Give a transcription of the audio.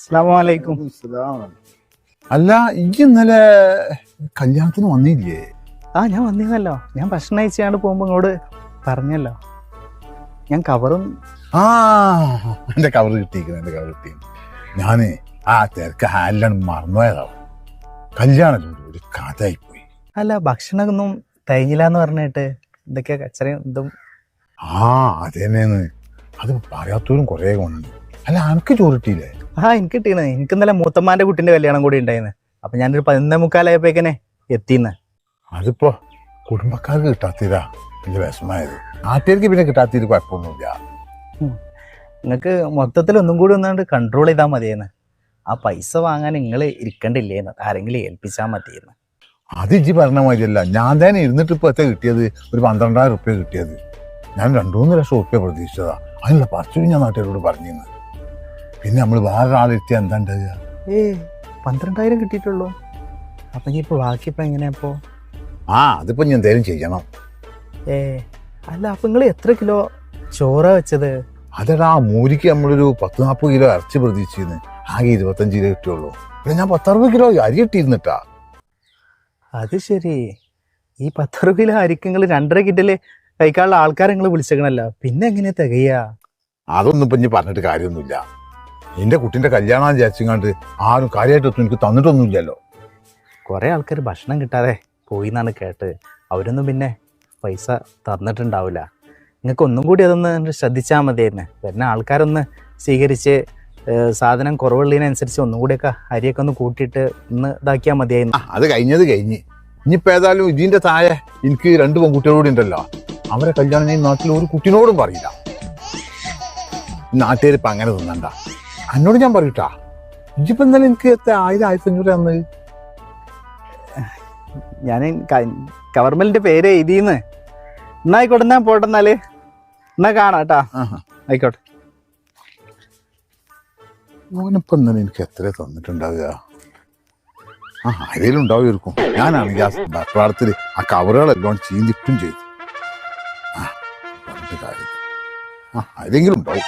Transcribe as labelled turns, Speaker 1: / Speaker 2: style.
Speaker 1: അസ്സലാമലൈക്കും.
Speaker 2: അല്ല ഇജ്ജ് ഇന്നലെ കല്യാണത്തിന് വന്നില്ലേ?
Speaker 1: ഞാൻ വന്നിരുന്നല്ലോ. ഞാൻ ഭക്ഷണം കഴിച്ചാണ്ട് പോകുമ്പോ ഇങ്ങോട്ട് പറഞ്ഞല്ലോ. ഞാൻ കവറും
Speaker 2: എന്റെ കവർ കിട്ടി. ഞാന് ആ തിരക്ക് ഹാലിലാണ് മറന്നുപോയതാവും. കല്യാണം ഒരു കഥയായി പോയി.
Speaker 1: അല്ല ഭക്ഷണമൊന്നും തേഞ്ഞില്ലാന്ന് പറഞ്ഞിട്ട് എന്തൊക്കെയാ കച്ചറയും എന്തും.
Speaker 2: അതന്നെയാണ്. അത് പറയാത്തോരും കൊറേ കൊണ്ടുണ്ട്. അല്ല അനക്ക് ചോറ് കിട്ടിയില്ലേ?
Speaker 1: എനിക്ക് കിട്ടീന്ന്. എനിക്ക് ഇന്നലെ മൂത്തമ്മാന്റെ കുട്ടിന്റെ കല്യാണം കൂടി ഉണ്ടായിന്ന്. അപ്പൊ ഞാനൊരു 11:45 എത്തിന്ന്.
Speaker 2: അതിപ്പോ കുടുംബക്കാർക്ക് കിട്ടാത്തതാ വലിയ വിഷമായത്. നാട്ടുകാർക്ക് പിന്നെ കിട്ടാത്തത് കുഴപ്പമൊന്നുമില്ല.
Speaker 1: നിങ്ങക്ക് മൊത്തത്തിൽ ഒന്നും കൂടി ഒന്നാണ്ട് കൺട്രോൾ ചെയ്താൽ മതിയെന്ന്. ആ പൈസ വാങ്ങാൻ നിങ്ങൾ ഇരിക്കണ്ടില്ലേന്ന്, ആരെങ്കിലും ഏൽപ്പിച്ചാൽ മതിയെന്ന്.
Speaker 2: അത് ഇജ്ജി പറഞ്ഞ മാതിരിയല്ല. ഞാൻ തന്നെ ഇരുന്നിട്ട് ഇപ്പൊ എത്ര കിട്ടിയത്? ഒരു 12,000 റുപ്യ കിട്ടിയത്. ഞാൻ 2-3 ലക്ഷം റുപ്യ പ്രതീക്ഷിച്ചതാ. അതിനുള്ള പറിച്ചു ഞാൻ നാട്ടുകാരോട് പറഞ്ഞിരുന്നു. പിന്നെ നമ്മൾ വേറൊരാളെത്തിയാൽ എന്താ ഉണ്ടാവുക?
Speaker 1: 12,000 കിട്ടിയിട്ടുള്ളൂ. അപ്പൊ ഇനി ഇപ്പൊ ബാക്കി ഇപ്പൊ എങ്ങനെയാപ്പോ?
Speaker 2: അതിപ്പോ ഞാൻ എന്തായാലും ചെയ്യണം.
Speaker 1: അല്ല അപ്പൊ നിങ്ങൾ എത്ര കിലോ ചോറ വെച്ചത്?
Speaker 2: അതെടാ മൂരിക്ക് നമ്മളൊരു 10-40 കിലോ ഇറച്ചി പ്രതീക്ഷിച്ചിരുന്നു. ആകെ 25 കിലോ കിട്ടുള്ളൂ. പിന്നെ ഞാൻ 10-60 കിലോ അരി ഇട്ടിരുന്നിട്ടാ.
Speaker 1: അത് ശരി. ഈ 10 കിലോ അരിക്ക് നിങ്ങൾ 2.5 കിറ്റല് കഴിക്കാനുള്ള ആൾക്കാരെ നിങ്ങൾ വിളിച്ചേക്കണല്ലോ. പിന്നെ എങ്ങനെയാ തികയാ?
Speaker 2: അതൊന്നും ഇപ്പൊ ഇനി പറഞ്ഞിട്ട് കാര്യമൊന്നുമില്ല. എന്റെ കുട്ടിന്റെ കല്യാണം വിചാരിച്ചങ്ങാണ്ട് ആരും കാര്യമായിട്ടൊന്നും എനിക്ക് തന്നിട്ടൊന്നുമില്ലല്ലോ.
Speaker 1: കുറെ ആൾക്കാർ ഭക്ഷണം കിട്ടാതെ പോയി എന്നാണ് കേട്ട്. അവരൊന്നും പിന്നെ പൈസ തന്നിട്ടുണ്ടാവില്ല. നിങ്ങൾക്ക് ഒന്നും കൂടി അതൊന്ന് ശ്രദ്ധിച്ചാൽ മതിയായിരുന്നു. വരുന്ന ആൾക്കാരൊന്ന് സ്വീകരിച്ച് സാധനം കുറവുള്ളതിനനുസരിച്ച് ഒന്നും കൂടിയൊക്കെ അരിയൊക്കെ ഒന്ന് കൂട്ടിയിട്ട് ഒന്ന് ഇതാക്കിയാൽ മതിയായിരുന്നു.
Speaker 2: അത് കഴിഞ്ഞ് ഇനിയിപ്പോൾ ഏതായാലും ഇതിന്റെ താഴെ എനിക്ക് 2 പെൺകുട്ടികളോട് ഉണ്ടല്ലോ. അവരെ കല്യാണം ഞാൻ നാട്ടിൽ ഒരു കുട്ടിനോടും പറയില്ല. നാട്ടുകാർ ഇപ്പം അങ്ങനെ തിന്നണ്ട. എന്നോട് ഞാൻ പറയൂട്ടാ. ഇജിപ്പോ എന്നാലും എനിക്ക് 1000-1500 തന്നത്.
Speaker 1: ഞാൻ ഗവൺമെന്റിന്റെ പേര് എഴുതിന്ന്. എന്നായിക്കോട്ടെ, ഞാൻ പോട്ടെ. എന്നാ കാണാട്ടാ. ആയിക്കോട്ടെ.
Speaker 2: ഓനിപ്പം എന്നാലും എനിക്ക് എത്ര തന്നിട്ടുണ്ടാവുക? ആരെങ്കിലും ഉണ്ടാവുമായിരിക്കും. ഞാനാണെങ്കിൽ ആ പ്രാർത്ഥത്തിൽ ആ കവറുകളെല്ലാം ചീന്തിട്ടും ചെയ്തു. പറഞ്ഞിട്ട് കാര്യം ആരെങ്കിലും ഉണ്ടാവും.